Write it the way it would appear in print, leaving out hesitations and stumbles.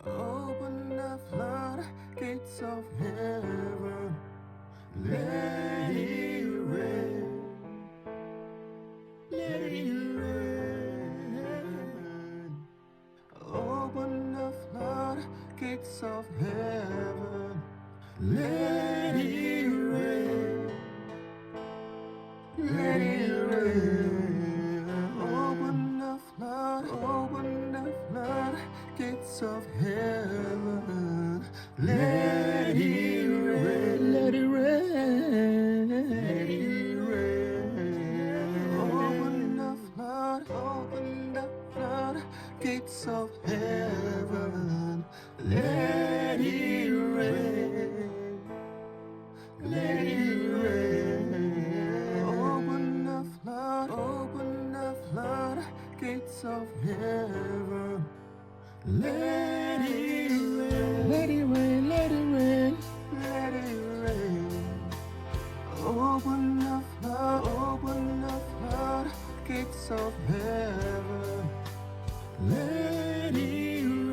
Open the floodgates of heaven, let it rain, let it rain. Open the floodgates of heaven, let it rain, let it rain. Open the floodgates of heaven, let it rain, let it rain, let it rain. Open the floodgates of heaven, let it rain, let it rain. Open the floodgates of heaven, let it rain, let it rain, let it rain, let it rain. Open the floodgates of heaven, let it rain.